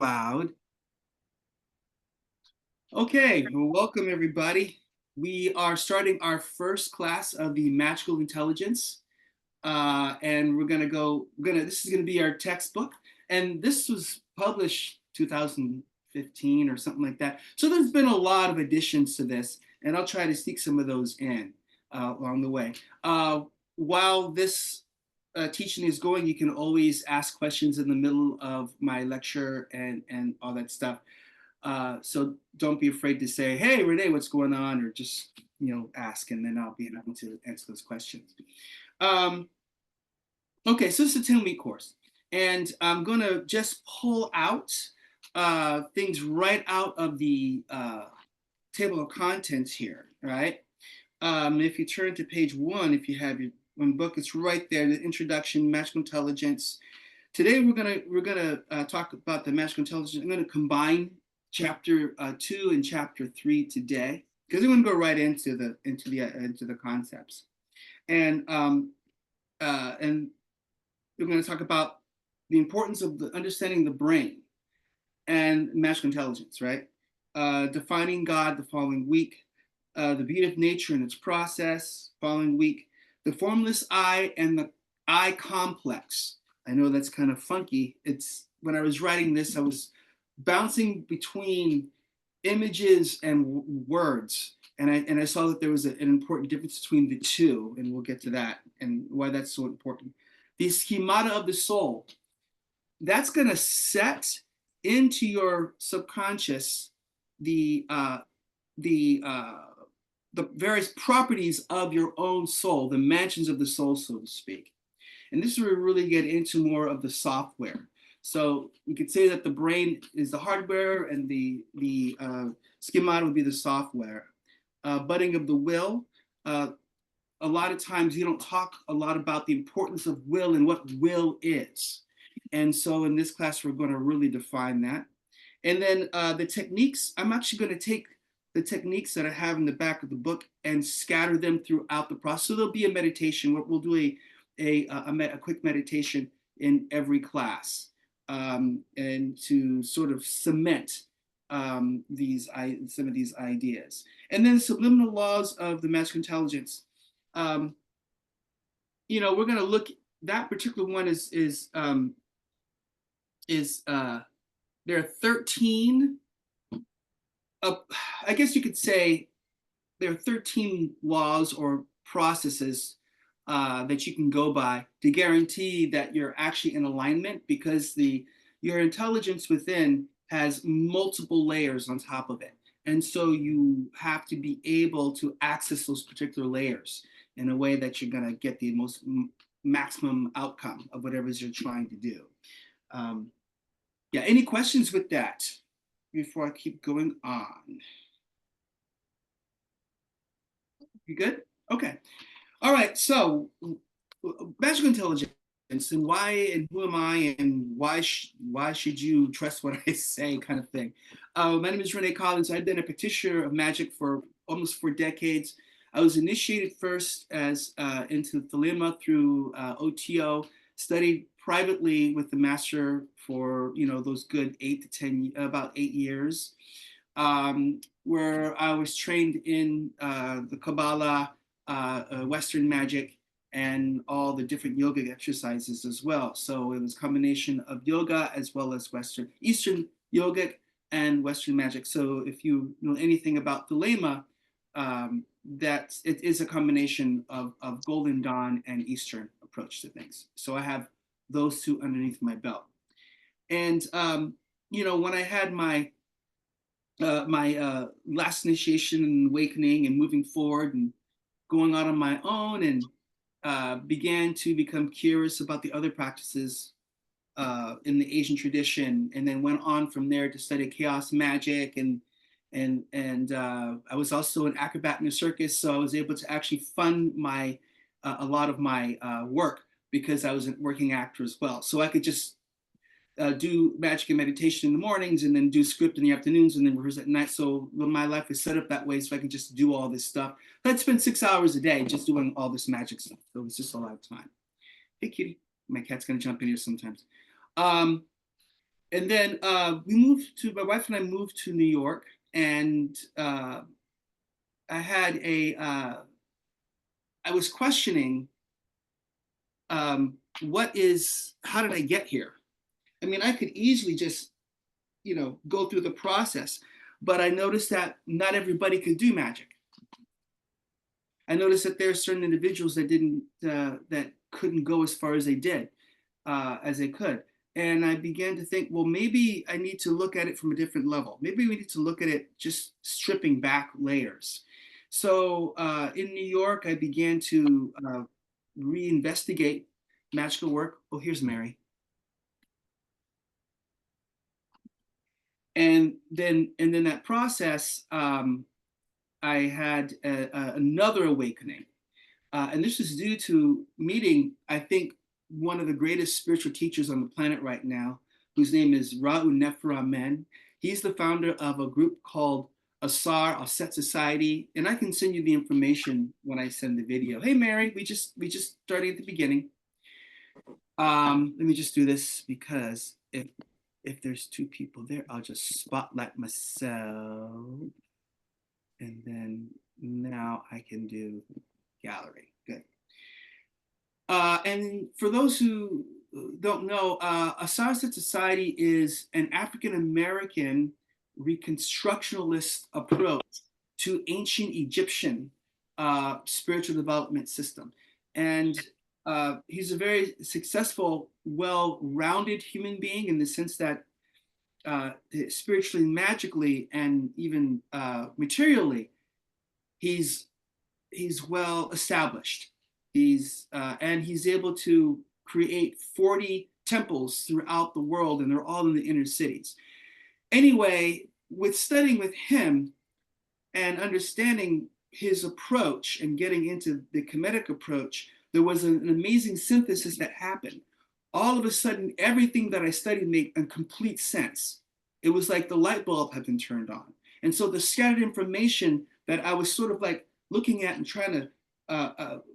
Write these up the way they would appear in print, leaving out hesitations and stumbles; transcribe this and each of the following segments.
Loud. Okay, well, welcome everybody. We are starting our first class of the Magical Intelligence, and this is gonna be our textbook, and this was published 2015 or something like that. So there's been a lot of additions to this, and I'll try to sneak some of those in along the way. While this teaching is going, you can always ask questions in the middle of my lecture and all that stuff. So don't be afraid to say, "Hey, Rene, what's going on?" or just ask, and then I'll be able to answer those questions. Um, okay, so it's a 10-week course, and I'm gonna just pull out things right out of the table of contents here, right? If you turn to page 1, if you have your one book, it's right there. The introduction, magical intelligence. Today we're gonna talk about the magical intelligence. I'm gonna combine chapter 2 and chapter 3 today because we're gonna go right into the concepts, and we're gonna talk about the importance of understanding the brain and magical intelligence, right? Defining God the following week, the beauty of nature and its process following week, the formless I and the I complex. I know that's kind of funky. It's when I was writing this, I was bouncing between images and words, and I saw that there was an important difference between the two, and we'll get to that and why that's so important. The schemata of the soul, that's going to set into your subconscious the uh, the the various properties of your own soul, the mansions of the soul, so to speak. And this is where we really get into more of the software. So we could say that the brain is the hardware, and the schemata would be the software. Budding of the will. A lot of times you don't talk a lot about the importance of will and what will is. And so in this class, we're going to really define that. And then the techniques, I'm actually going to take the techniques that I have in the back of the book and scatter them throughout the process. So there'll be a meditation. We'll do a quick meditation in every class, and to sort of cement some of these ideas. And then subliminal laws of the magical intelligence. Um, we're going to look. That particular one is there are 13. I guess you could say there are 13 laws or processes that you can go by to guarantee that you're actually in alignment, because your intelligence within has multiple layers on top of it. And so you have to be able to access those particular layers in a way that you're going to get the most maximum outcome of whatever it is you're trying to do. Yeah, any questions with that before I keep going on? You good? Okay. All right. So, magical intelligence, and why, and who am I, and why should you trust what I say, kind of thing. My name is Rene Collins. I've been a practitioner of magic for almost 4 decades. I was initiated first as into Thelema through OTO, studied privately with the master for those good 8 to 10, about 8 years, where I was trained in the Kabbalah, Western magic, and all the different yoga exercises as well. So it was a combination of yoga as well as Eastern yogic and Western magic. So if you know anything about Thelema, that it is a combination of Golden Dawn and Eastern approach to things. So I have those two underneath my belt. And when I had my last initiation and awakening and moving forward and going out on my own, and began to become curious about the other practices in the Asian tradition, and then went on from there to study chaos magic, and I was also an acrobat in a circus, so I was able to actually fund a lot of my work because I was a working actor as well. So I could just do magic and meditation in the mornings, and then do script in the afternoons, and then rehearse at night. So my life is set up that way, so I can just do all this stuff. I'd spend 6 hours a day just doing all this magic stuff. So it's just a lot of time. Hey, kitty. My cat's gonna jump in here sometimes. Um, And then my wife and I moved to New York, and I had I was questioning how did I get here? I mean, I could easily just, go through the process, but I noticed that not everybody could do magic. I noticed that there are certain individuals that couldn't go as far as they did, as they could. And I began to think, well, maybe I need to look at it from a different level. Maybe we need to look at it just stripping back layers. So in New York, I began to reinvestigate magical work. Oh, here's Mary. And then that process, I had another awakening. And this is due to meeting, I think, one of the greatest spiritual teachers on the planet right now, whose name is Rene. He's the founder of a group called Asar, Set Society, and I can send you the information when I send the video. Hey, Mary, we just started at the beginning. Let me just do this because if there's two people there, I'll just spotlight myself, and then now I can do gallery. Good. And for those who don't know, a Sunset Society is an African American reconstructionalist approach to ancient Egyptian spiritual development system. And he's a very successful, well-rounded human being in the sense that spiritually, magically, and even materially, he's well established. And he's able to create 40 temples throughout the world, and they're all in the inner cities. Anyway, with studying with him and understanding his approach and getting into the Kemetic approach, there was an amazing synthesis that happened. All of a sudden, everything that I studied made a complete sense. It was like the light bulb had been turned on. And so the scattered information that I was sort of like looking at and trying to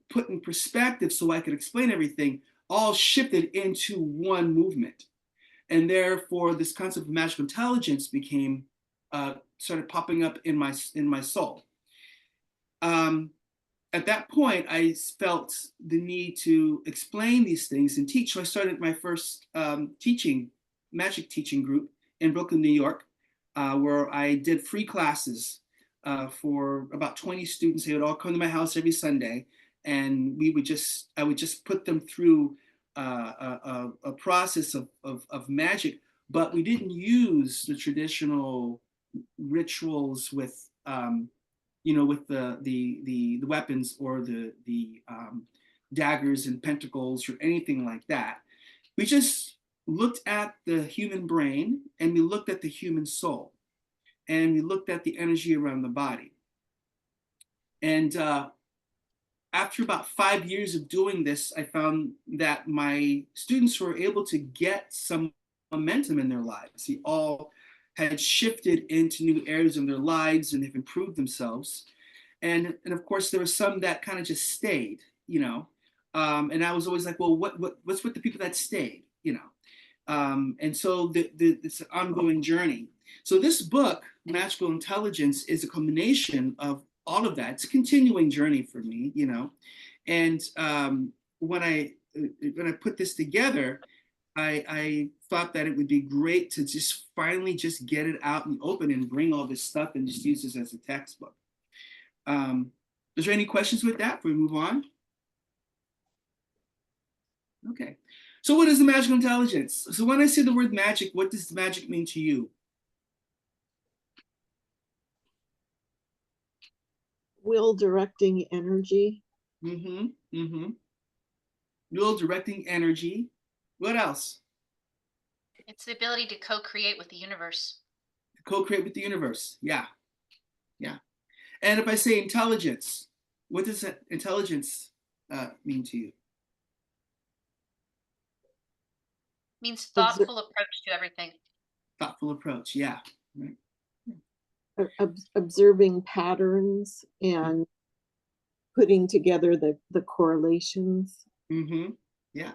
put in perspective so I could explain everything, all shifted into one movement. And therefore, this concept of magical intelligence became started popping up in my soul. At that point, I felt the need to explain these things and teach. So I started my first magic teaching group in Brooklyn, New York, where I did free classes for about 20 students. They would all come to my house every Sunday, and I would just put them through a process of magic, but we didn't use the traditional rituals with with the weapons or the daggers and pentacles or anything like that. We just looked at the human brain, and we looked at the human soul, and we looked at the energy around the body. And after about 5 years of doing this, I found that my students were able to get some momentum in their lives. They all had shifted into new areas of their lives, and they've improved themselves. And of course, there were some that kind of just stayed, and I was always like, well, what's with the people that stayed, and so it's an ongoing journey. So this book, Magical Intelligence, is a combination of all of that. It's a continuing journey for me, And when I put this together, I thought that it would be great to just finally just get it out in the open and bring all this stuff and just use this as a textbook. Is there any questions with that before we move on? Okay. So what is the magical intelligence? So when I say the word magic, what does magic mean to you? Will directing energy. Mm-hmm. Mm-hmm. Will directing energy. What else? It's the ability to co-create with the universe. Co-create with the universe. Yeah. Yeah. And if I say intelligence, what does that intelligence mean to you? Means thoughtful approach to everything. Thoughtful approach, yeah. Right. Observing patterns and putting together the correlations. Mm-hmm. Yeah.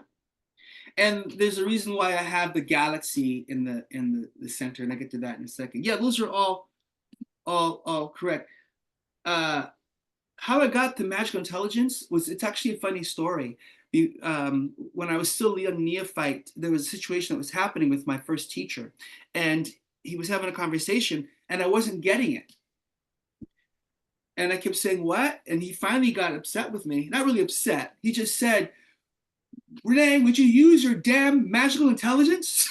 And there's a reason why I have the galaxy in the center, and I get to that in a second. Yeah, those are all correct. Uh, how I got to magical intelligence was, it's actually a funny story. When I was still a young neophyte, there was a situation that was happening with my first teacher, and he was having a conversation, and I wasn't getting it. And I kept saying, "What?" And he finally got upset with me. Not really upset. He just said, "Rene, would you use your damn magical intelligence?"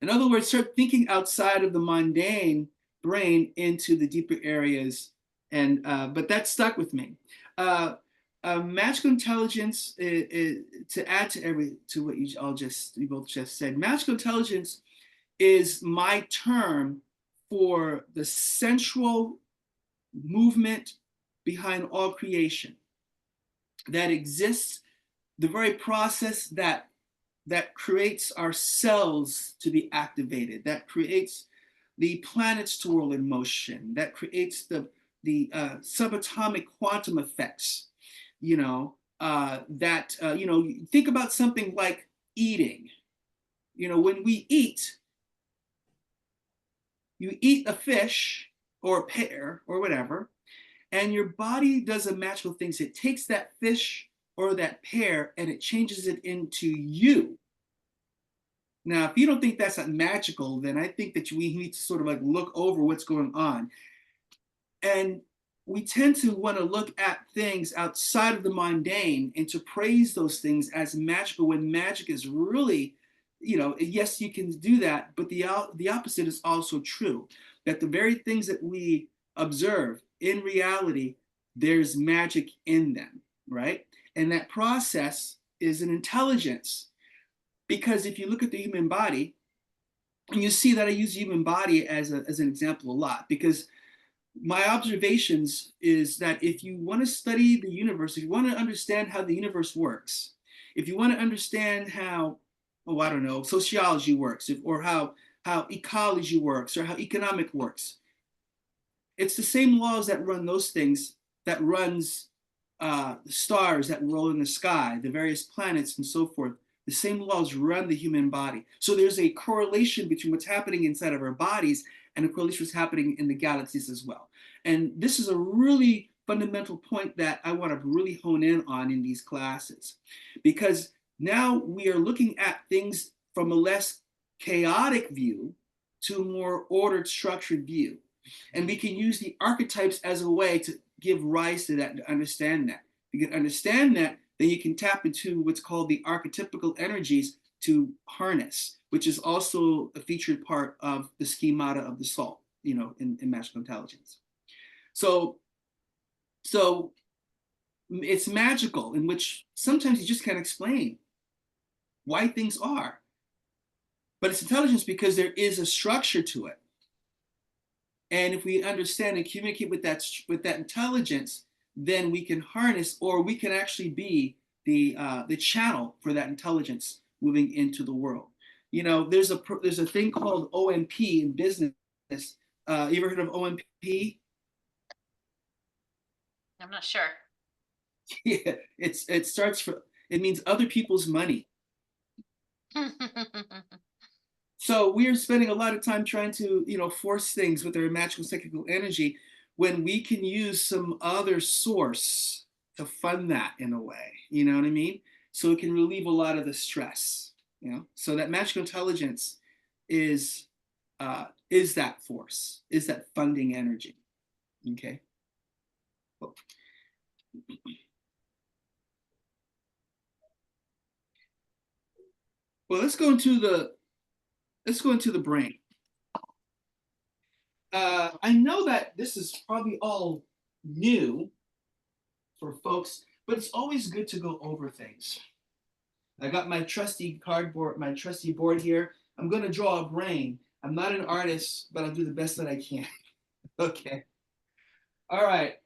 In other words, start thinking outside of the mundane brain into the deeper areas. And but that stuck with me. Uh, Magical intelligence, to add to what you both just said, magical intelligence is my term for the central movement behind all creation that exists, the very process that creates our cells to be activated, that creates the planets to whirl in motion, that creates the subatomic quantum effects. Think about something like eating. When we eat, you eat a fish or a pear or whatever, and your body does a magical thing. It takes that fish or that pear and it changes it into you. Now, if you don't think that's not magical, then I think that we need to sort of like look over what's going on. And we tend to want to look at things outside of the mundane and to praise those things as magical, when magic is really, yes, you can do that, but the opposite is also true. That the very things that we observe in reality, there's magic in them, right? And that process is an intelligence. Because if you look at the human body, and you see that I use the human body as an example a lot, because my observations is that if you want to study the universe, if you want to understand how the universe works, if you want to understand how, oh, I don't know, sociology works, or how ecology works, or how economic works, it's the same laws that run those things, that runs the stars that roll in the sky, the various planets and so forth. The same laws run the human body. So there's a correlation between what's happening inside of our bodies and a correlation what's happening in the galaxies as well. And this is a really fundamental point that I want to really hone in on in these classes, because now we are looking at things from a less chaotic view to a more ordered, structured view. And we can use the archetypes as a way to give rise to that, to understand that. If you can understand that, then you can tap into what's called the archetypical energies to harness, which is also a featured part of the schemata of the soul, in magical intelligence. So it's magical, in which sometimes you just can't explain why things are. But it's intelligence because there is a structure to it. And if we understand and communicate with that intelligence, then we can harness, or we can actually be the channel for that intelligence moving into the world. There's a thing called OMP in business. You ever heard of OMP? I'm not sure. Yeah, it means other people's money. So we are spending a lot of time trying to, force things with our magical cyclical energy, when we can use some other source to fund that in a way. You know what I mean? So it can relieve a lot of the stress. So that magical intelligence is that force, is that funding energy. Okay. Well, let's go into the brain. I know that this is probably all new for folks, but it's always good to go over things. I got my trusty board here. I'm going to draw a brain. I'm not an artist, but I'll do the best that I can. Okay. All right.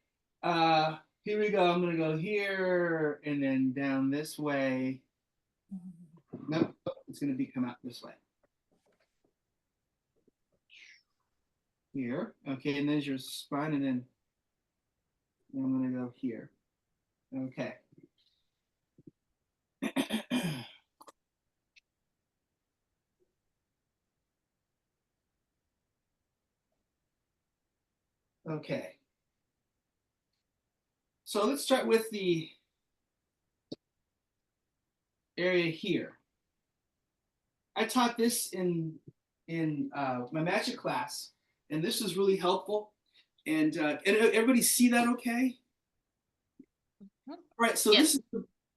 Here we go. I'm going to go here and then down this way. Nope, it's going to come out this way. Here. Okay, and there's your spine, and then I'm going to go here. Okay. Okay. So let's start with the area here. I taught this in my magic class, and this was really helpful. And everybody see that okay? Mhm. All right. So Yes.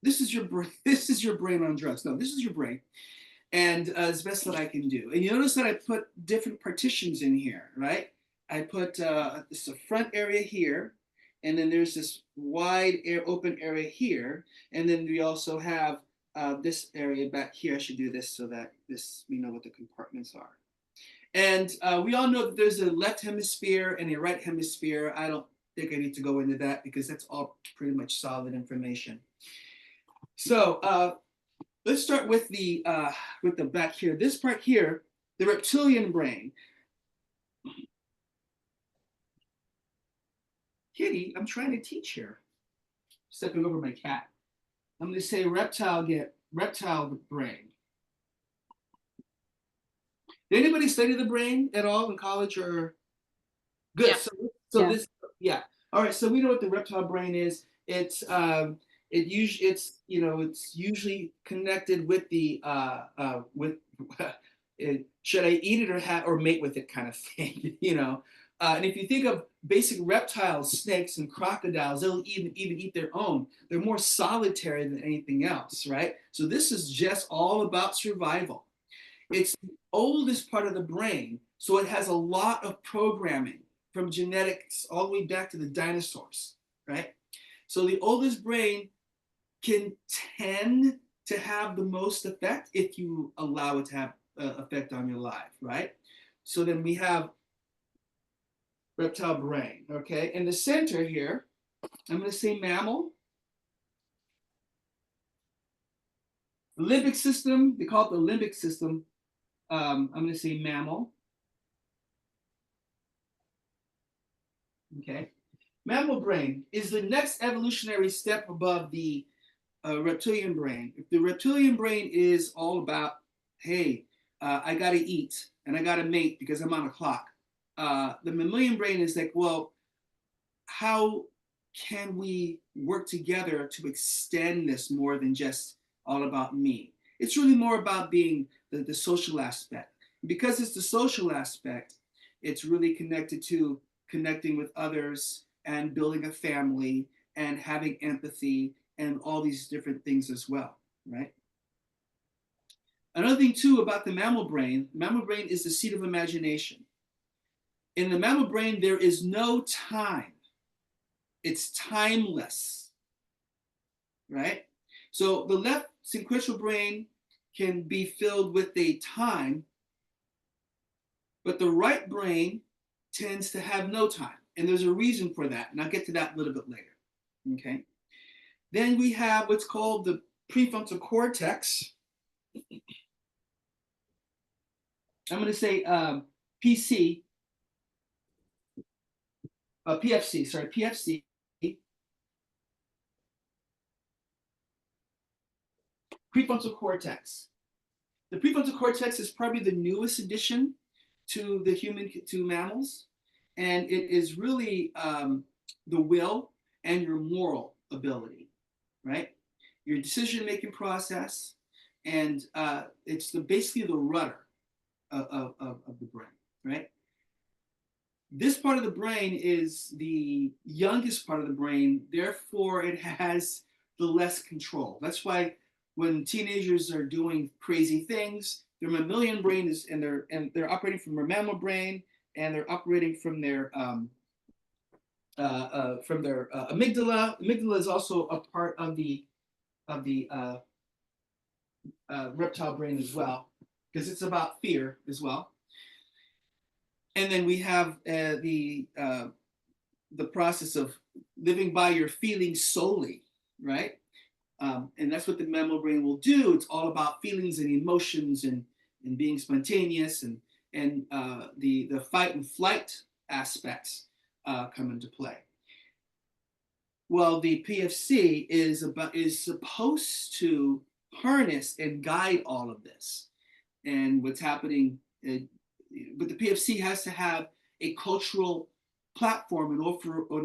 this is your brain. This is your brain on drugs. No, this is your brain, and it's best that I can do. And you notice that I put different partitions in here, right? I put this a front area here, and then there's this wide open area here, and then we also have this area back here. I should do this so that we know what the compartments are. And we all know that there's a left hemisphere and a right hemisphere. I don't think I need to go into that because that's all pretty much solid information. So let's start with the back here. This part here, the reptilian brain. Kitty, I'm trying to teach here. Stepping over my cat. I'm going to say reptile brain. Did anybody study the brain at all in college or good? Yeah. So Yeah. this, yeah. All right. So we know what the reptile brain is. It's it's usually connected with the with should I eat it or mate with it kind of thing, you know. And if you think of basic reptiles, snakes and crocodiles, they'll even eat their own. They're more solitary than anything else, right? So this is just all about survival. It's the oldest part of the brain, so it has a lot of programming from genetics all the way back to the dinosaurs, right? So the oldest brain can tend to have the most effect if you allow it to have effect on your life, right? So then we have reptile brain, okay? In the center here, I'm going to say mammal. The limbic system, they call it the limbic system. I'm going to say mammal. Okay. Mammal brain is the next evolutionary step above the reptilian brain. If the reptilian brain is all about, hey, I got to eat and I got to mate because I'm on a clock. The mammalian brain is like, well, how can we work together to extend this more than just all about me? It's really more about being the social aspect. Because it's the social aspect, it's really connected to connecting with others and building a family and having empathy and all these different things as well, right? Another thing too about the mammal brain is the seat of imagination. In the mammal brain, there is no time. It's timeless, right? So the left sequential brain can be filled with a time, but the right brain tends to have no time. And there's a reason for that. And I'll get to that a little bit later. Okay. Then we have what's called the prefrontal cortex. I'm going to say PC, PFC, prefrontal cortex. The prefrontal cortex is probably the newest addition to mammals, and it is really the will and your moral ability, right? Your decision-making process, and it's basically the rudder of the brain, right? This part of the brain is the youngest part of the brain, therefore it has the less control. That's why when teenagers are doing crazy things, their mammalian brain is and they're operating from their mammal brain, and they're operating from their amygdala. Amygdala is also a part of the reptile brain as well, because it's about fear as well. And then we have the process of living by your feelings solely, right? And that's what the mammal brain will do. It's all about feelings and emotions and being spontaneous and the fight and flight aspects come into play. Well, the PFC is supposed to harness and guide all of this. And what's happening, but the PFC has to have a cultural platform in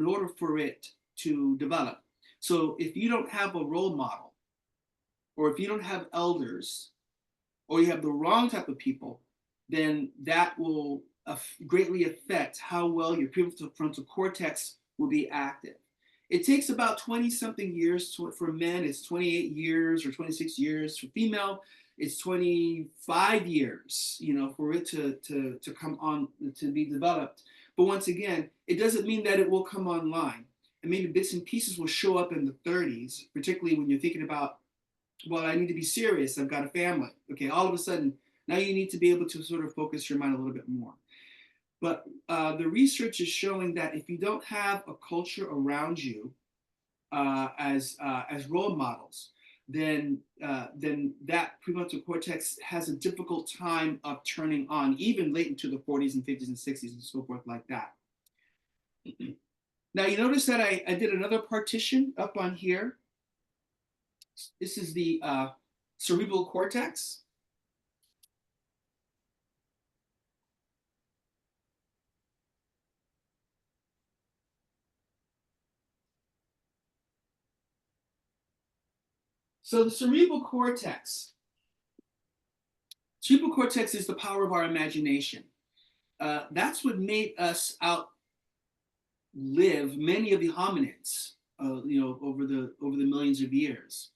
order for it to develop. So if you don't have a role model, or if you don't have elders, or you have the wrong type of people, then that will greatly affect how well your prefrontal cortex will be active. It takes about 20 something years for men, it's 28 years or 26 years. For female, it's 25 years, for it to come on, to be developed. But once again, it doesn't mean that it will come online. And maybe bits and pieces will show up in the 30s, particularly when you're thinking about, well, I need to be serious. I've got a family. Okay, all of a sudden, now you need to be able to sort of focus your mind a little bit more. But the research is showing that if you don't have a culture around you as role models, then that prefrontal cortex has a difficult time of turning on, even late into the 40s and 50s and 60s and so forth like that. Now you notice that I did another partition up on here. This is the cerebral cortex. So the cerebral cortex is the power of our imagination. That's what made us outlive many of the hominids, over the millions of years,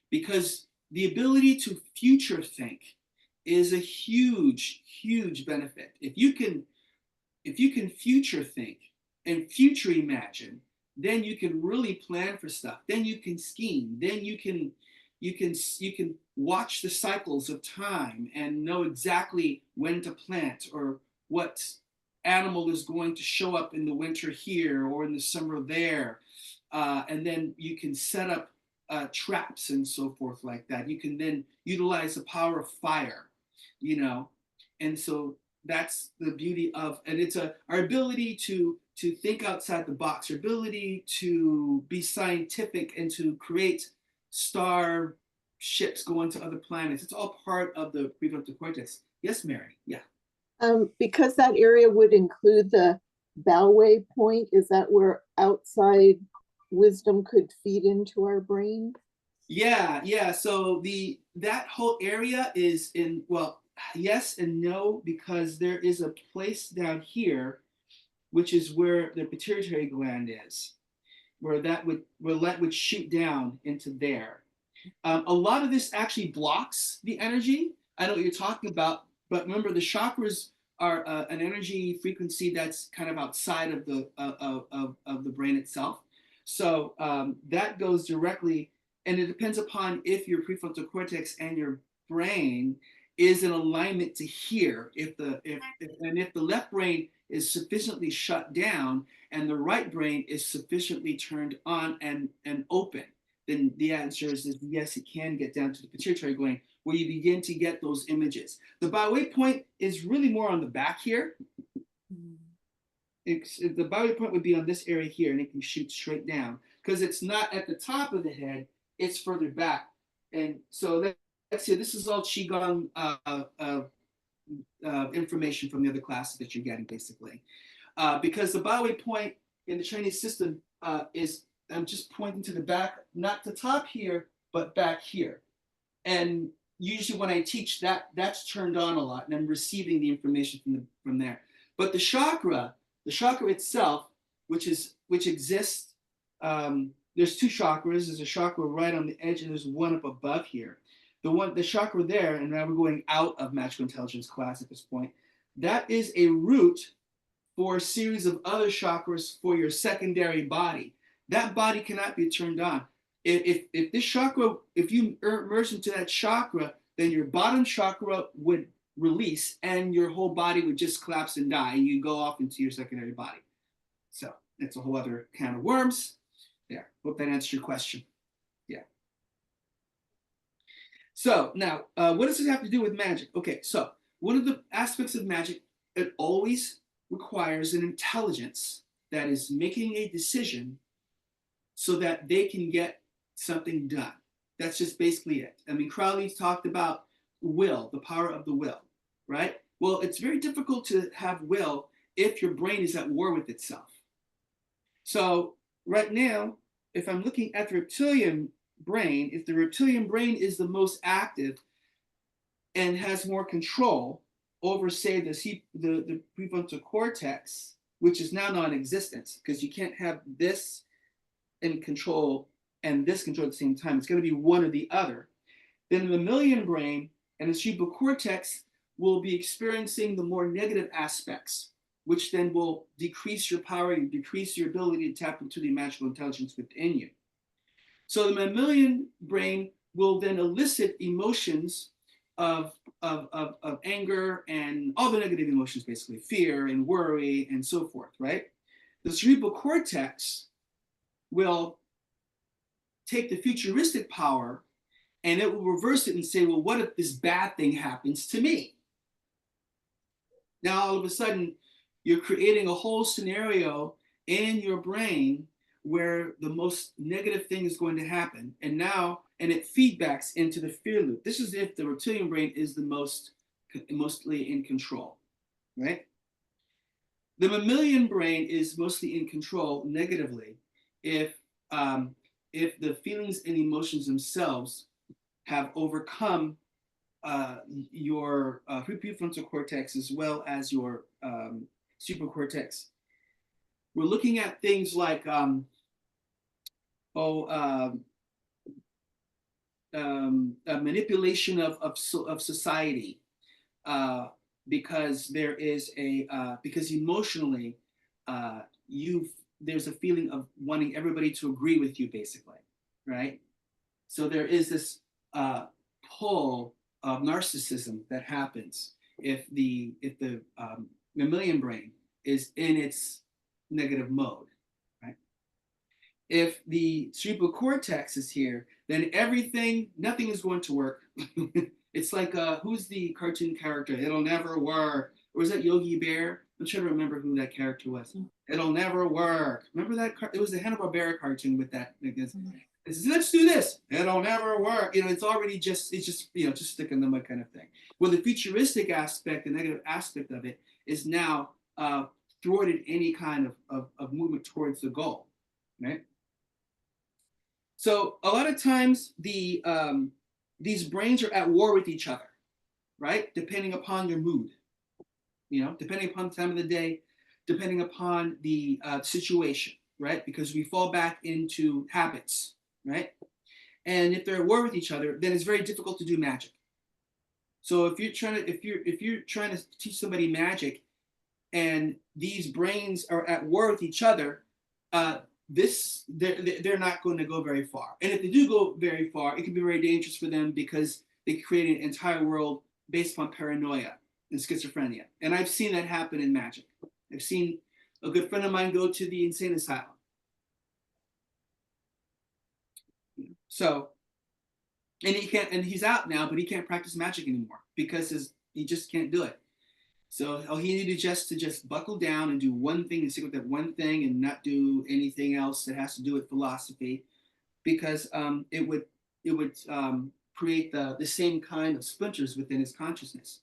because the ability to future think is a huge, huge benefit. If you can future think and future imagine, then you can really plan for stuff. Then you can scheme. Then you can watch the cycles of time and know exactly when to plant, or what animal is going to show up in the winter here or in the summer there. And then you can set up traps and so forth like that. You can then utilize the power of fire, and so that's the beauty of, and it's our ability to think outside the box, our ability to be scientific and to create star ships going to other planets. It's all part of the prefrontal cortex. Yes, Mary. Yeah. Because that area would include the Bellway point, is that where outside wisdom could feed into our brain? Yeah. So that whole area is in, well, yes and no, because there is a place down here, which is where the pituitary gland is, where that would shoot down into there. A lot of this actually blocks the energy. I know what you're talking about, but remember the chakras are an energy frequency that's kind of outside of the brain itself. So that goes directly, and it depends upon if your prefrontal cortex and your brain is in alignment to hear. If the left brain is sufficiently shut down and the right brain is sufficiently turned on and open, then the answer is yes, it can get down to the pituitary gland, where you begin to get those images. The byway point is really more on the back here. The byway point would be on this area here, and it can shoot straight down because it's not at the top of the head, it's further back. And so let's see, this is all Qigong information from the other classes that you're getting, basically. Because the byway point in the Chinese system is, I'm just pointing to the back, not the top here, but back here. And usually when I teach that, that's turned on a lot, and I'm receiving the information from there. But the chakra itself, which exists, there's two chakras. There's a chakra right on the edge, and there's one up above here. The chakra there, and now we're going out of magical intelligence class at this point, that is a root for a series of other chakras for your secondary body. That body cannot be turned on. If this chakra, if you immerse into that chakra, then your bottom chakra would release and your whole body would just collapse and die, and you go off into your secondary body. So that's a whole other can of worms. There, hope that answers your question. Yeah. So now, what does this have to do with magic? Okay, so one of the aspects of magic, it always requires an intelligence that is making a decision so that they can get something done. That's just basically it. I mean, Crowley's talked about will, the power of the will, right? Well, it's very difficult to have will if your brain is at war with itself. So right now, if I'm looking at the reptilian brain, if the reptilian brain is the most active and has more control over, say, the prefrontal cortex, which is now non-existent, because you can't have this in control and this control at the same time. It's going to be one or the other. Then the mammalian brain and the cerebral cortex will be experiencing the more negative aspects, which then will decrease your power and decrease your ability to tap into the magical intelligence within you. So the mammalian brain will then elicit emotions of anger and all the negative emotions, basically fear and worry and so forth, right? The cerebral cortex will take the futuristic power and it will reverse it and say, well, what if this bad thing happens to me? Now, all of a sudden, you're creating a whole scenario in your brain where the most negative thing is going to happen. And it feedbacks into the fear loop. This is if the reptilian brain is the mostly in control, right? The mammalian brain is mostly in control negatively if the feelings and emotions themselves have overcome your prefrontal cortex as well as your cerebral cortex. We're looking at things like manipulation of society, because there is because emotionally there's a feeling of wanting everybody to agree with you, basically, right? So there is this pull of narcissism that happens if the mammalian brain is in its negative mode, right? If the cerebral cortex is here, then nothing is going to work. It's like who's the cartoon character? It'll never work. Or is that Yogi Bear? I'm trying to remember who that character was. It'll never work. Remember that? It was the Hanna-Barbera cartoon with that. Let's do this. It'll never work. It's already just just stick in the mud kind of thing. Well, the futuristic aspect, the negative aspect of it, is now thwarted any kind of movement towards the goal, right? So a lot of times these brains are at war with each other, right? Depending upon your mood, depending upon the time of the day, depending upon the situation, right? Because we fall back into habits, right? And if they're at war with each other, then it's very difficult to do magic. So if you're trying to teach somebody magic, and these brains are at war with each other, they're not going to go very far. And if they do go very far, it can be very dangerous for them because they create an entire world based upon paranoia and schizophrenia. And I've seen that happen in magic. I've seen a good friend of mine go to the insane asylum. So, and he's out now, but he can't practice magic anymore because he just can't do it. So he needed to just buckle down and do one thing and stick with that one thing and not do anything else that has to do with philosophy, because it would create the same kind of splinters within his consciousness.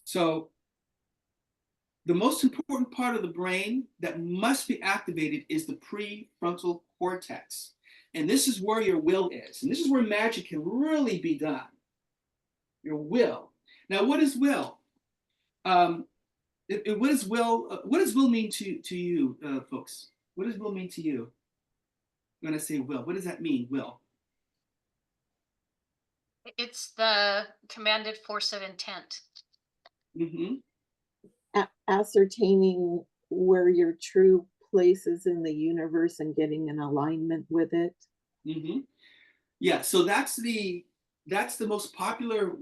So the most important part of the brain that must be activated is the prefrontal cortex. And this is where your will is. And this is where magic can really be done. Your will. Now, what is will? What does will mean to you, folks? What does will mean to you? When I say will, what does that mean, will? It's the commanded force of intent. Mm-hmm. Ascertaining where your true place is in the universe and getting in alignment with it. Mm-hmm. Yeah, so that's the most popular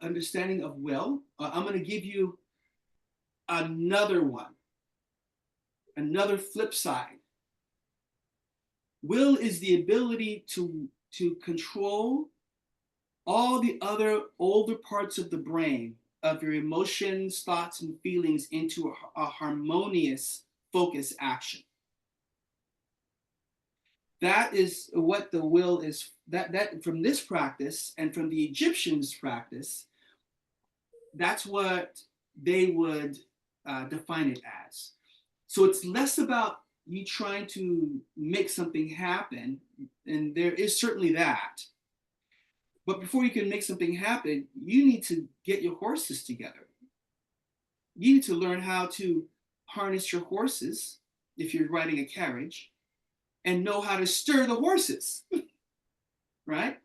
understanding of will. I'm going to give you another one, another flip side. Will is the ability to control all the other older parts of the brain, of your emotions, thoughts, and feelings into a harmonious focus action. That is what the will is. That from this practice and from the Egyptians' practice, that's what they would define it as. So it's less about you trying to make something happen, and there is certainly that. But before you can make something happen, you need to get your horses together. You need to learn how to harness your horses if you're riding a carriage and know how to stir the horses, right?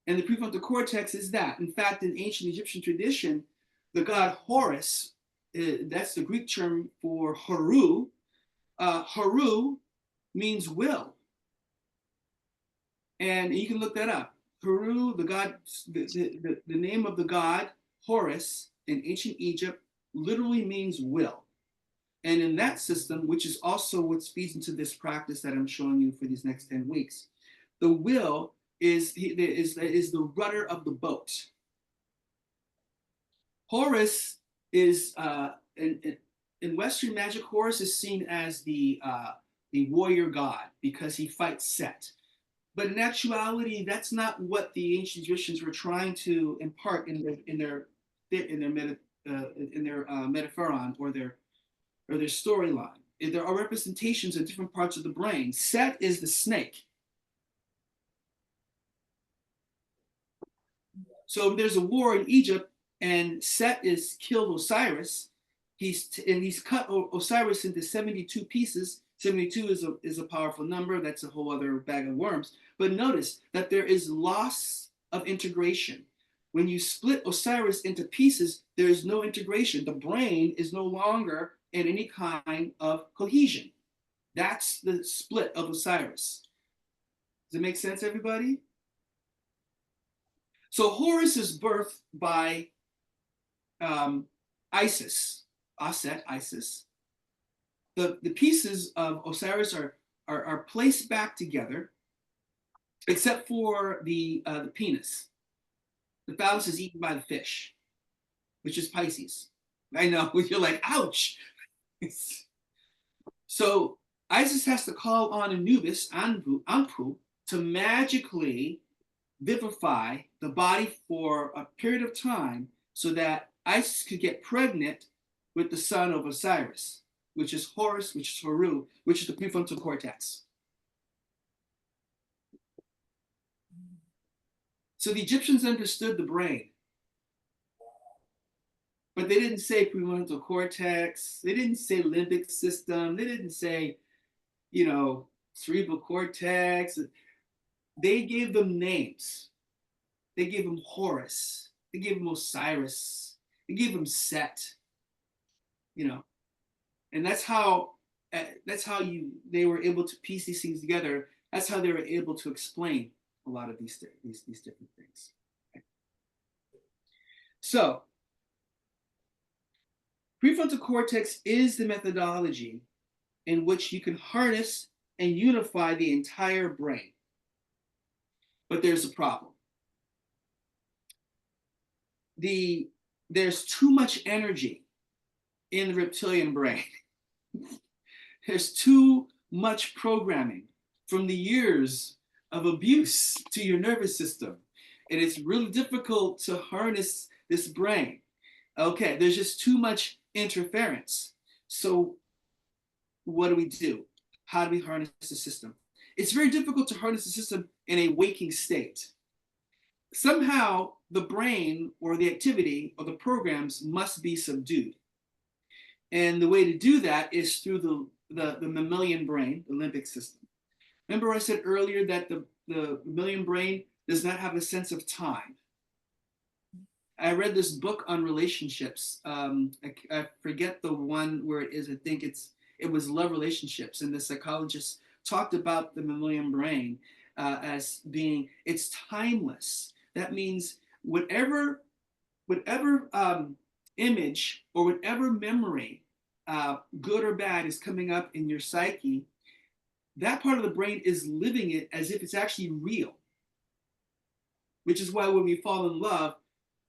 And the prefrontal cortex is that. In fact, in ancient Egyptian tradition, the god Horus, that's the Greek term for Haru. Haru means will. And you can look that up. Haru, the god, the name of the god Horus in ancient Egypt literally means will. And in that system, which is also what feeds into this practice that I'm showing you for these next 10 weeks, the will is the rudder of the boat. Horus is, in Western magic, Horus is seen as the warrior god because he fights Set. But in actuality, that's not what the ancient Egyptians were trying to impart in their metaphoron or their storyline. There are representations of different parts of the brain. Set is the snake. So there's a war in Egypt, and Set is killed Osiris. He's cut Osiris into 72 pieces. 72 is a powerful number. That's a whole other bag of worms. But notice that there is loss of integration. When you split Osiris into pieces, there is no integration. The brain is no longer in any kind of cohesion. That's the split of Osiris. Does it make sense, everybody? So Horus is birthed by Isis, Aset, Isis. The pieces of Osiris are placed back together, except for the penis. The phallus is eaten by the fish, which is Pisces. I know, you're like, ouch. So Isis has to call on Anubis, Anpu, to magically vivify the body for a period of time so that Isis could get pregnant with the son of Osiris, which is Horus, which is Haru, which is the prefrontal cortex. So the Egyptians understood the brain, but they didn't say prefrontal cortex. They didn't say limbic system. They didn't say, cerebral cortex. They gave them names. They gave him Horus. They gave him Osiris. They gave him Set. And that's how they were able to piece these things together. That's how they were able to explain a lot of these different things. Okay. So, prefrontal cortex is the methodology in which you can harness and unify the entire brain. But there's a problem. There's too much energy in the reptilian brain. There's too much programming from the years of abuse to your nervous system. And it's really difficult to harness this brain. Okay, there's just too much interference. So what do? How do we harness the system? It's very difficult to harness the system in a waking state. Somehow the brain or the activity or the programs must be subdued. And the way to do that is through the mammalian brain, the limbic system. Remember I said earlier that the mammalian brain does not have a sense of time. I read this book on relationships. I forget the one where it is. I think it was love relationships, and the psychologist talked about the mammalian brain as being, it's timeless. That means whatever image or whatever memory, good or bad, is coming up in your psyche, that part of the brain is living it as if it's actually real. Which is why when we fall in love,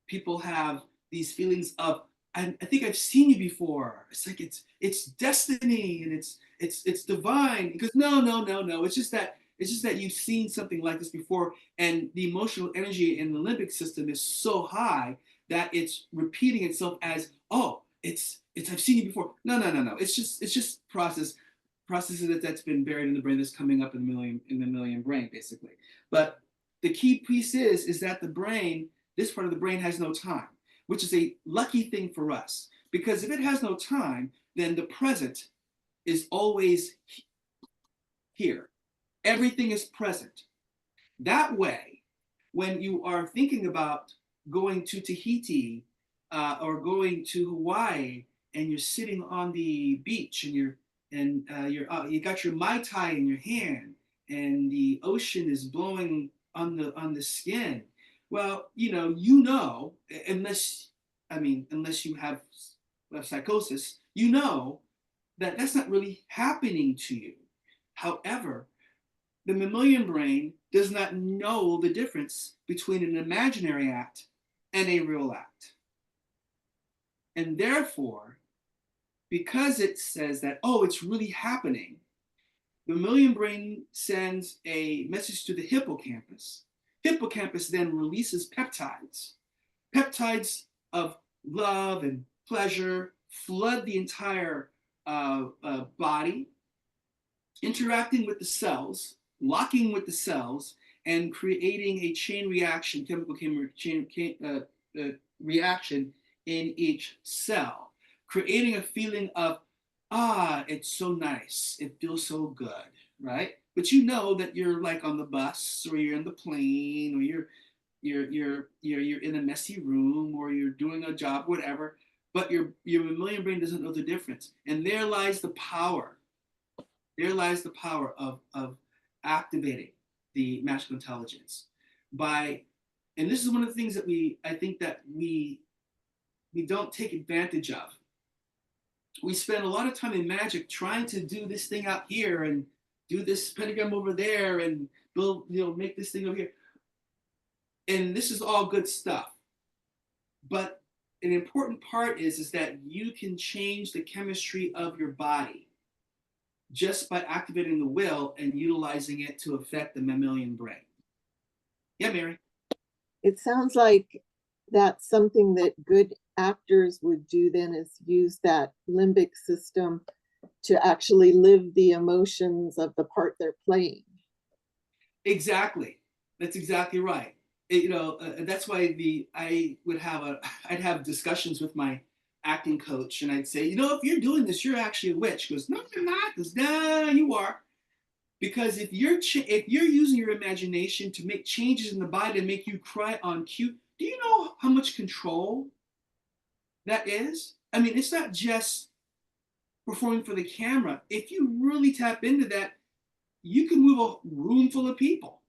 people have these feelings of, I think I've seen you before. It's like it's destiny and it's divine. Because no. It's just that you've seen something like this before, and the emotional energy in the limbic system is so high that it's repeating itself as, oh, it's it's I've seen you before. No, no, no, no. It's just processes that's been buried in the brain that's coming up in the million brain basically. But the key piece is that the brain, this part of the brain has no time, which is a lucky thing for us because if it has no time, then the present is always here. Everything is present. That way, when you are thinking about going to Tahiti or going to Hawaii, and you're sitting on the beach, and you got your mai tai in your hand, and the ocean is blowing on the skin. Well, unless unless you have psychosis, that that's not really happening to you. However, the mammalian brain does not know the difference between an imaginary act and a real act. And therefore, because it says that, oh, it's really happening, the mammalian brain sends a message to the hippocampus. Hippocampus then releases peptides. Peptides of love and pleasure flood the entire body, interacting with the cells, locking with the cells, and creating a chain reaction, reaction in each cell, creating a feeling of, it's so nice, it feels so good, right? But you know that you're like on the bus, or you're in the plane, or you're in a messy room, or you're doing a job, whatever. But your mammalian brain doesn't know the difference, and there lies the power. There lies the power of activating the magical intelligence by, and this is one of the things that I think that we don't take advantage of. We spend a lot of time in magic trying to do this thing out here and do this pentagram over there and build, make this thing over here. And this is all good stuff. But an important part is that you can change the chemistry of your body just by activating the will and utilizing it to affect the mammalian brain. Yeah, Mary. It sounds like that's something that good actors would do then, is use that limbic system to actually live the emotions of the part they're playing. Exactly. That's exactly right. That's why I'd have discussions with my acting coach, and I'd say, if you're doing this, you're actually a witch. He goes, no, I'm not. He goes, nah, you are. Because if you're using your imagination to make changes in the body to make you cry on cue, do you know how much control that is? I mean, it's not just performing for the camera. If you really tap into that, you can move a room full of people.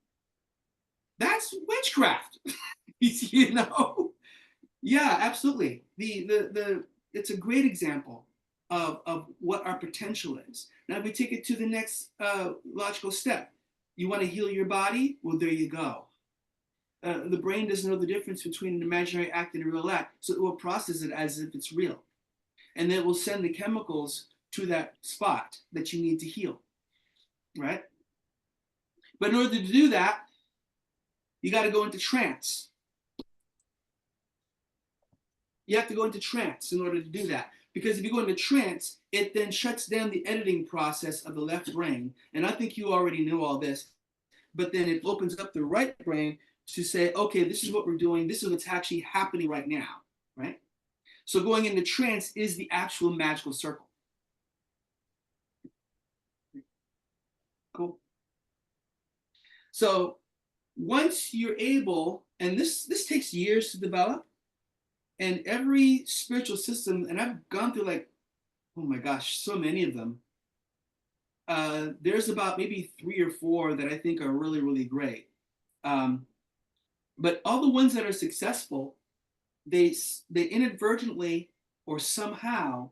That's witchcraft. Yeah, absolutely. The it's a great example of what our potential is. Now, if we take it to the next logical step, you want to heal your body? Well, there you go. The brain doesn't know the difference between an imaginary act and a real act, so it will process it as if it's real. And then it will send the chemicals to that spot that you need to heal, right? But in order to do that, you got to go into trance. You have to go into trance in order to do that. Because if you go into trance, it then shuts down the editing process of the left brain. And I think you already knew all this. But then it opens up the right brain to say, okay, this is what we're doing. This is what's actually happening right now, right? So going into trance is the actual magical circle. Cool. So once you're able, and this takes years to develop, and every spiritual system, and I've gone through like, oh my gosh, so many of them. There's about maybe 3 or 4 that I think are really, really great. But all the ones that are successful, they inadvertently or somehow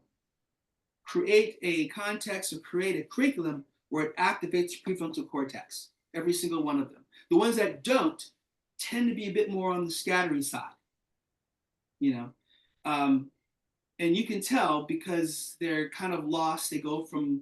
create a context or create a curriculum where it activates your prefrontal cortex. Every single one of them. The ones that don't tend to be a bit more on the scattering side. And you can tell because they're kind of lost. They go from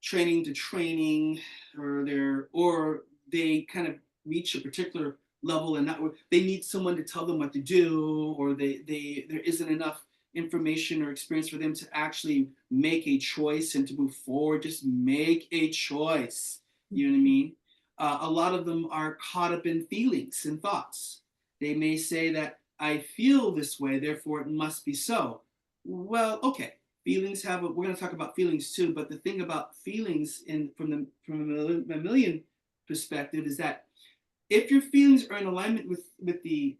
training to training, or they kind of reach a particular level and not they need someone to tell them what to do, or there isn't enough information or experience for them to actually make a choice and to move forward. Just make a choice. You know what I mean? A lot of them are caught up in feelings and thoughts. They may say that I feel this way, therefore it must be so. Well, okay. Feelings have. We're going to talk about feelings too, but the thing about feelings, in from a mammalian perspective, is that if your feelings are in alignment with the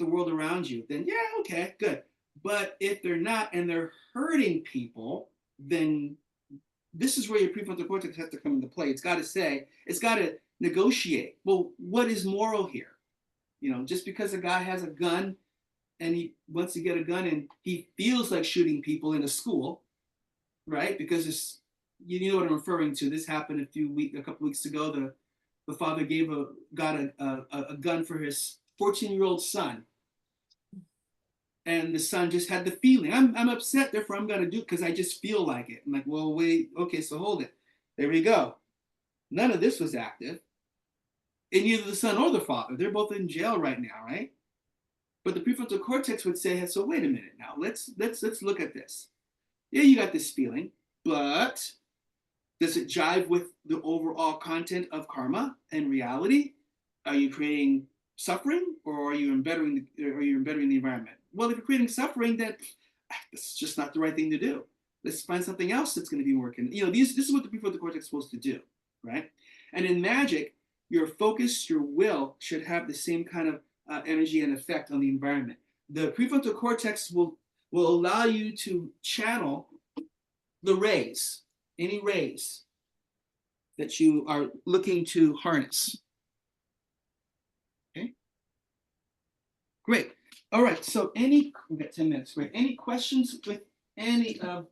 world around you, then yeah, okay, good. But if they're not and they're hurting people, then this is where your prefrontal cortex has to come into play. It's got to say, it's got to negotiate. Well, what is moral here? You know, just because a guy has a gun and he wants to get a gun and he feels like shooting people in a school, right? Because it's, you know what I'm referring to. This happened a couple weeks ago. The father got a gun for his 14-year-old son, and the son just had the feeling, I'm upset, therefore I'm gonna do it because I just feel like it. I'm like, well, wait, okay, so hold it. There we go. None of this was active, and neither the son or the father. They're both in jail right now, right? But the prefrontal cortex would say, so wait a minute now. Let's look at this. Yeah, you got this feeling, but does it jive with the overall content of karma and reality? Are you creating suffering, or are you embettering the environment? Well, if you're creating suffering, then it's just not the right thing to do. Let's find something else that's going to be working. You know, this is what the prefrontal cortex is supposed to do, right? And in magic, your focus, your will should have the same kind of energy and effect on the environment. The prefrontal cortex will allow you to channel the rays, any rays that you are looking to harness. Okay, great. All right, so we got 10 minutes. Great. Any questions with any of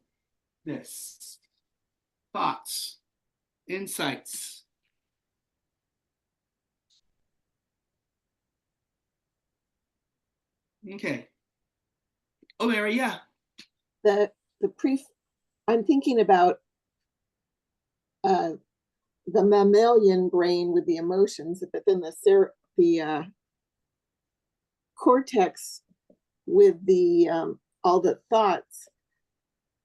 this? Thoughts, insights? Okay. Oh, Mary, yeah. The I'm thinking about the mammalian brain with the emotions, but then the cortex with the all the thoughts.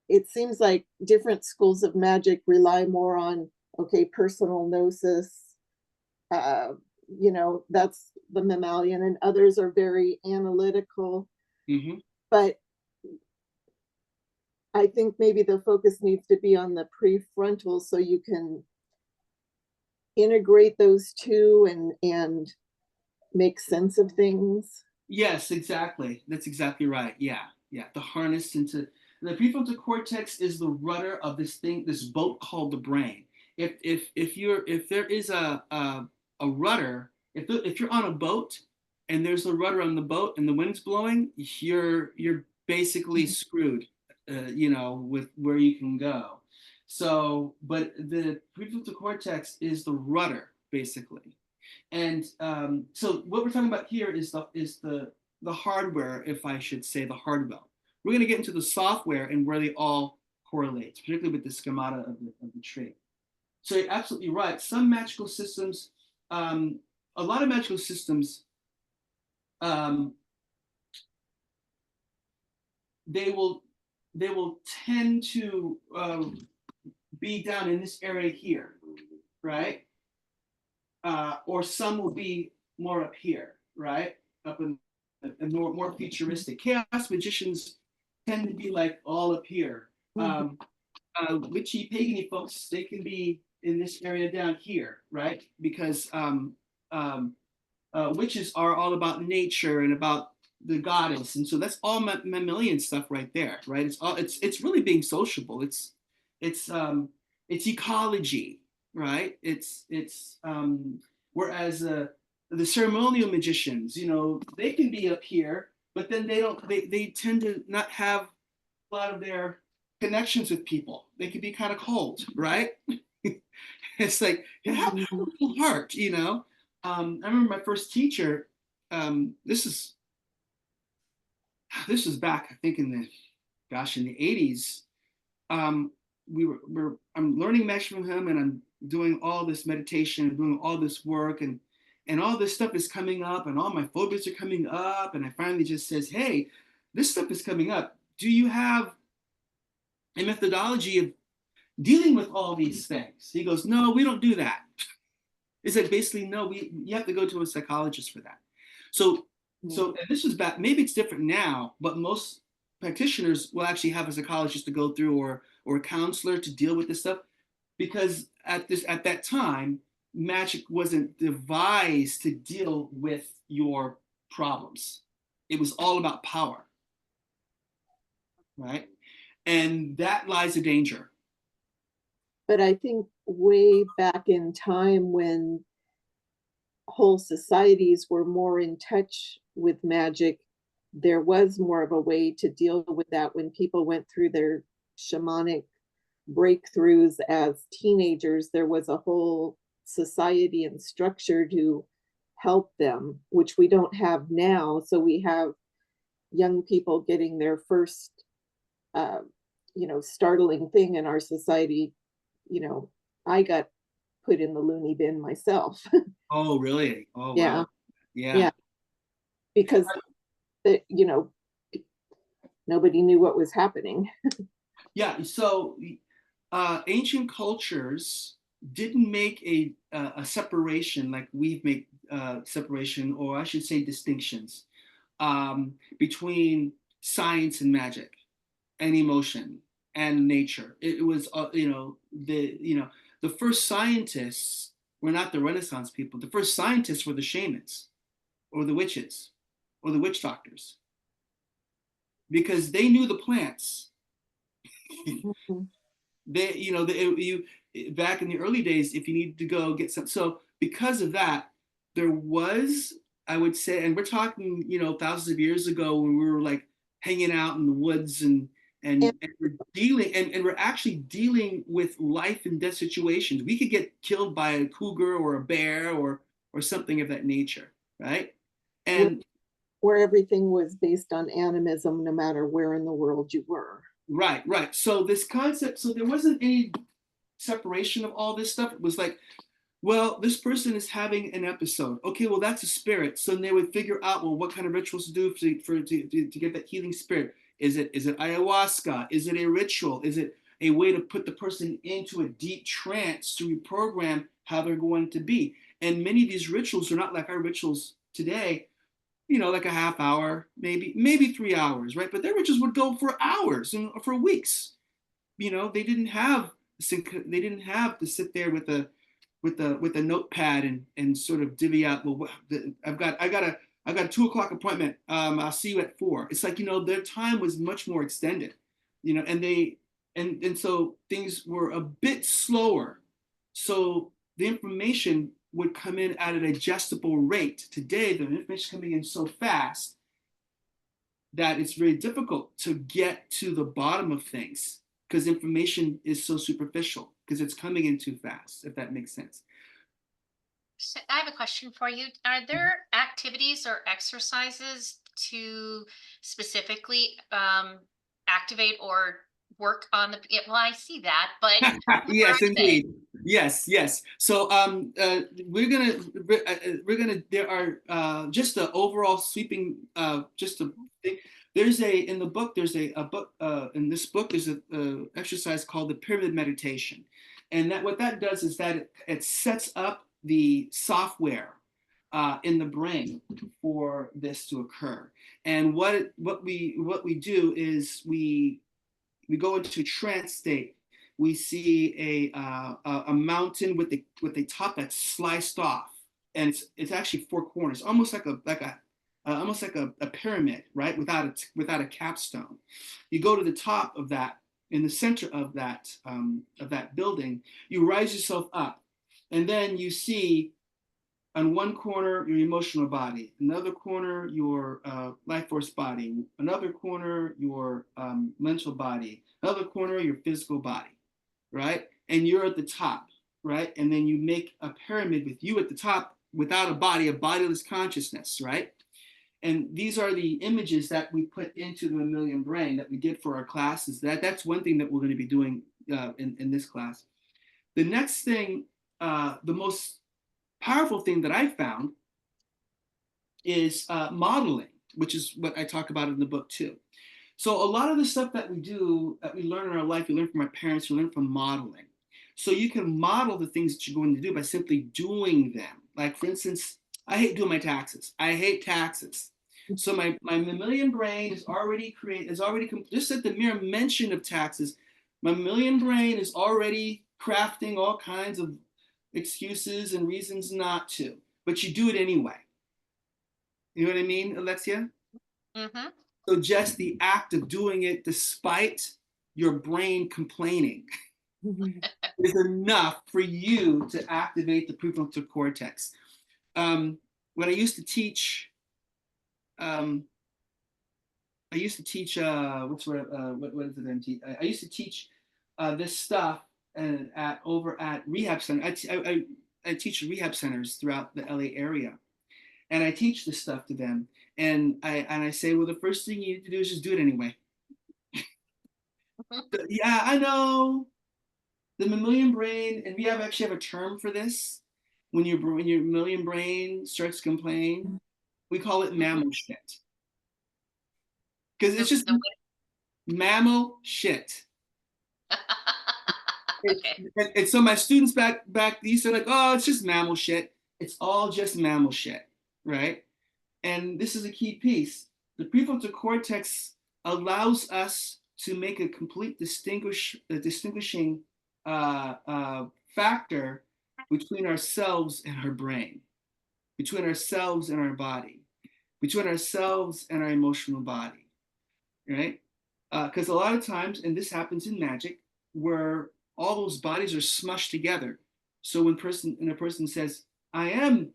It seems like different schools of magic rely more on, okay, personal gnosis, that's the mammalian, and others are very analytical. Mm-hmm. But I think maybe the focus needs to be on the prefrontal, so you can integrate those two and make sense of things. Yes, exactly. That's exactly right. Yeah, yeah. The harness into the prefrontal cortex is the rudder of this boat called the brain. If there is a rudder, if you're on a boat and there's a rudder on the boat and the wind's blowing, you're basically screwed. You know, with where you can go. So, but the prefrontal cortex is the rudder basically. And so what we're talking about here is the hardware, if I should say the hardware. We're going to get into the software and where they all correlate, particularly with the schemata of the tree. So you're absolutely right. Some magical systems, a lot of magical systems, um, they will tend to be down in this area here, right? Or some will be more up here, right? Up in more futuristic. Chaos magicians tend to be like all up here. Witchy pagany folks, they can be in this area down here, right? Because witches are all about nature and about the goddess, and so that's all mammalian stuff right there, right? It's really being sociable. It's ecology, right? Whereas the ceremonial magicians, you know, they can be up here, but then they tend to not have a lot of their connections with people. They can be kind of cold, right? It's like, have a little heart, you know. I remember my first teacher. This is back, I think, in the 80s. Um, I'm learning mesh from him, and I'm doing all this meditation, and doing all this work, and all this stuff is coming up, and all my phobias are coming up, and I finally just says, hey, this stuff is coming up. do you have a methodology of dealing with all these things? He goes, no, we don't do that. It's like basically, no, you have to go to a psychologist for that. So, Mm. so and this is back, maybe it's different now, but most practitioners will actually have a psychologist to go through or a counselor to deal with this stuff because at that time, magic wasn't devised to deal with your problems. It was all about power, right? And that lies a danger. But I think way back in time when whole societies were more in touch with magic, there was more of a way to deal with that when people went through their shamanic breakthroughs as teenagers. There was a whole society and structure to help them, which we don't have now. So we have young people getting their first, uh, startling thing in our society. You know, I got put in the loony bin myself. Oh, really? Oh, Yeah, wow. Yeah. yeah, because nobody knew what was happening. Yeah. So ancient cultures didn't make a separation like we've made separation, or I should say distinctions, between science and magic and emotion and nature. It was, the first scientists were not the Renaissance people. The first scientists were the shamans or the witches or the witch doctors because they knew the plants. Mhm. They, you back in the early days, if you needed to go get some, so because of that, there was, I would say, and we're talking, thousands of years ago when we were like hanging out in the woods And and we're dealing and we're actually dealing with life and death situations. We could get killed by a cougar or a bear or something of that nature, right? where, And where everything was based on animism, no matter where in the world you were. right. So this concept, so there wasn't any separation of all this stuff. It was like, well, this person is having an episode. Okay, well, that's a spirit. So they would figure out, well, what kind of rituals to do to get that healing spirit. Is it ayahuasca? Is it a ritual? Is it a way to put the person into a deep trance to reprogram how they're going to be? And many of these rituals are not like our rituals today, like a half hour, maybe 3 hours, right? But their rituals would go for hours and for weeks. They didn't have to sit there with a notepad and sort of divvy out, well, I've got a 2 o'clock appointment, I'll see you at 4. It's like, their time was much more extended, and they and so things were a bit slower, so the information would come in at a digestible rate. Today the information is coming in so fast that it's very difficult to get to the bottom of things because information is so superficial because it's coming in too fast, if that makes sense. So I have a question for you. Are there activities or exercises to specifically activate or work on the? Well, I see that, but what are Yes, they? indeed. Yes. So we're gonna there are just the overall sweeping just a thing. There's a in the book there's a book in this book there's a exercise called the pyramid meditation, and that what that does is that it sets up the software in the brain for this to occur. And what we do is we go into trance state. We see a mountain with a top that's sliced off, and it's actually four corners, almost like a pyramid, right? Without a capstone. You go to the top of that, in the center of that building. You rise yourself up, and then you see on one corner your emotional body, another corner your life force body, another corner your mental body, another corner your physical body, right? And you're at the top, right? And then you make a pyramid with you at the top without a body, a bodiless consciousness, right? And these are the images that we put into the mammalian brain that we did for our classes. That's one thing that we're going to be doing in this class. The next thing, the most powerful thing that I found is modeling, which is what I talk about in the book too. So a lot of the stuff that we do, that we learn in our life, we learn from our parents, we learn from modeling. So you can model the things that you're going to do by simply doing them. Like for instance, I hate doing my taxes. I hate taxes. So my mammalian brain is already just at the mere mention of taxes, my mammalian brain is already crafting all kinds of excuses and reasons not to, but you do it anyway. You know what I mean, Alexia? Mm-hmm. So just the act of doing it despite your brain complaining is enough for you to activate the prefrontal cortex. When I used to teach, um, what is it? I used to teach this stuff over at rehab center. I teach rehab centers throughout the LA area, and I teach this stuff to them. And I say, well, the first thing you need to do is just do it anyway. Yeah, I know the mammalian brain, and we actually have a term for this. When your mammalian brain starts to complain, we call it mammal shit, because it's just The mammal shit. Okay. And so my students back these are like, oh, it's just mammal shit. It's all just mammal shit, right? And this is a key piece. The prefrontal cortex allows us to make a complete distinguishing factor between ourselves and our brain, between ourselves and our body, between ourselves and our emotional body, right? Because a lot of times, and this happens in magic, where all those bodies are smushed together. So when a person says, I'm,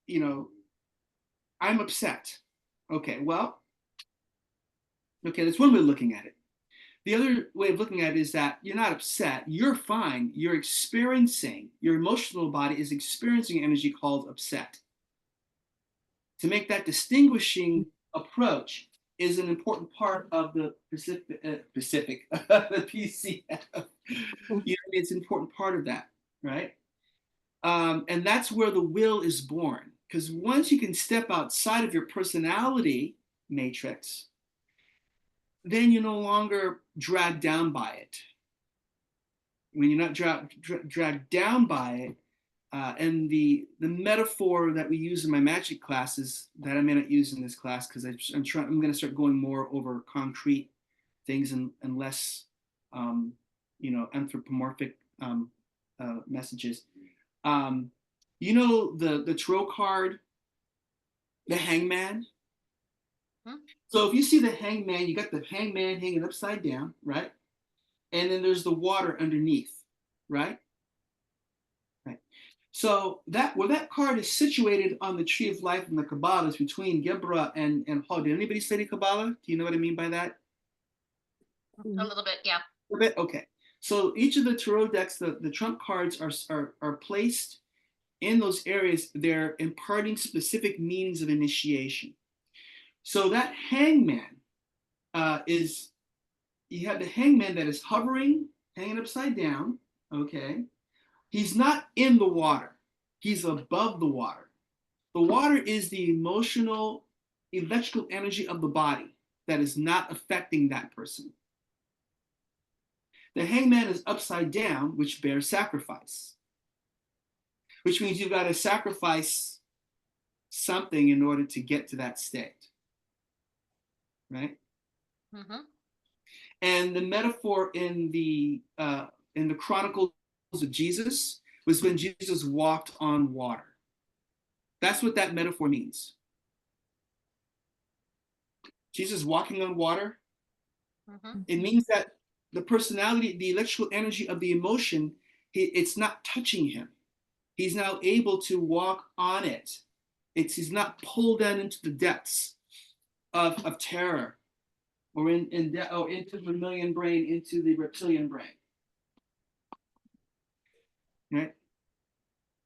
you know, I'm upset. Okay, well, okay, that's one way of looking at it. The other way of looking at it is that you're not upset, you're fine. You're experiencing, your emotional body is experiencing energy called upset. To make that distinguishing approach is an important part of the the PCF. It's an important part of that, right? And that's where the will is born. Because once you can step outside of your personality matrix, then you're no longer dragged down by it. When you're not dragged down by it, and the metaphor that we use in my magic classes that I may not use in this class because I'm going to start going more over concrete things and less, anthropomorphic messages. The tarot card, the hangman. Hmm? So if you see the hangman, you got the hangman hanging upside down, right? And then there's the water underneath, right? Right. So that card is situated on the tree of life in the Kabbalah is between Gebra and Hod. Did anybody study Kabbalah? Do you know what I mean by that? A little bit, yeah. A bit? Okay. So each of the tarot decks, the trump cards are placed in those areas. They're imparting specific meanings of initiation. So that hangman is, you have the hangman that is hovering, hanging upside down, okay? He's not in the water. He's above the water. The water is the emotional, electrical energy of the body that is not affecting that person. The hangman is upside down, which bears sacrifice, which means you've got to sacrifice something in order to get to that state, right? Mm-hmm. And the metaphor in the Chronicles of Jesus was when Jesus walked on water. That's what that metaphor means. Jesus walking on water. Mm-hmm. It means that the personality, the electrical energy of the emotion, it's not touching him. He's now able to walk on it. He's not pulled down into the depths of terror or into the mammalian brain, into the reptilian brain. Right?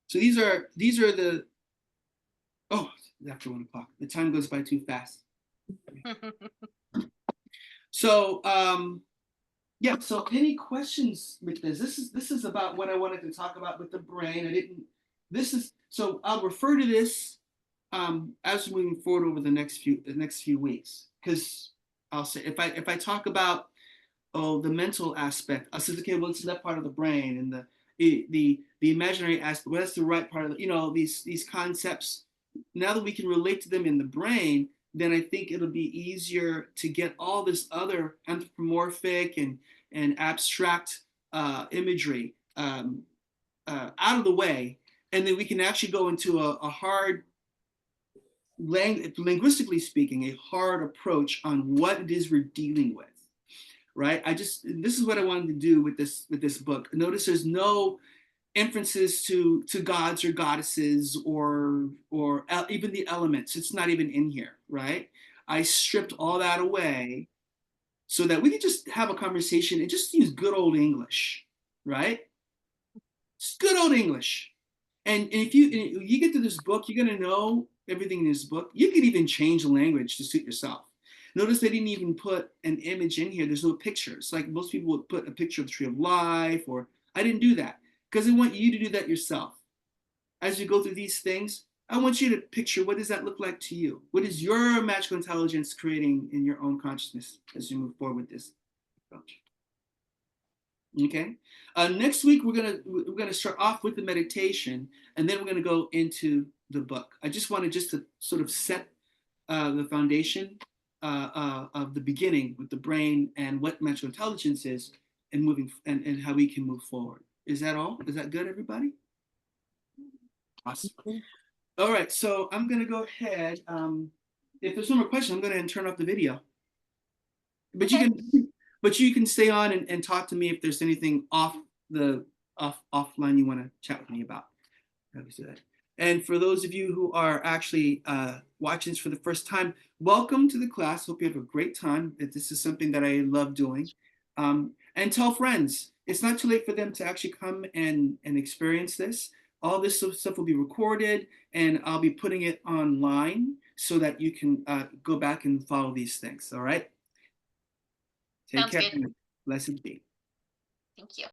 So these are the after 1 o'clock. The time goes by too fast. So yeah, so any questions with this? This is about what I wanted to talk about with the brain. So I'll refer to this as we're moving forward over the next few weeks, because I'll say if I talk about the mental aspect, I said, okay, well, it's that part of the brain, and the imaginary aspect, well, that's the right part of the, these concepts. Now that we can relate to them in the brain, then I think it'll be easier to get all this other anthropomorphic and abstract imagery out of the way, and then we can actually go into a hard, linguistically speaking, a hard approach on what it is we're dealing with. Right? This is what I wanted to do with this book. Notice there's no inferences to gods or goddesses or even the elements. It's not even in here, right? I stripped all that away so that we could just have a conversation and just use good old English, right? It's good old English. And if you get to this book, you're gonna know everything in this book. You can even change the language to suit yourself. Notice they didn't even put an image in here. There's no pictures. Like most people would put a picture of the tree of life, or I didn't do that because I want you to do that yourself. As you go through these things, I want you to picture, what does that look like to you? What is your magical intelligence creating in your own consciousness as you move forward with this approach? Okay. Next week we're gonna start off with the meditation, and then we're gonna go into the book. I just wanted to sort of set the foundation of the beginning with the brain and what magical intelligence is, and moving and how we can move forward. Is that all? Is that good, everybody? Awesome. All right, so I'm gonna go ahead. If there's no more questions, I'm gonna turn off the video. But Okay. you can stay on and talk to me if there's anything offline you want to chat with me about. And for those of you who are actually watching this for the first time, welcome to the class. Hope you have a great time. This is something that I love doing. And tell friends. It's not too late for them to actually come and experience this. All this stuff will be recorded, and I'll be putting it online so that you can go back and follow these things. All right? Take Sounds care. good. Blessed be. Thank you.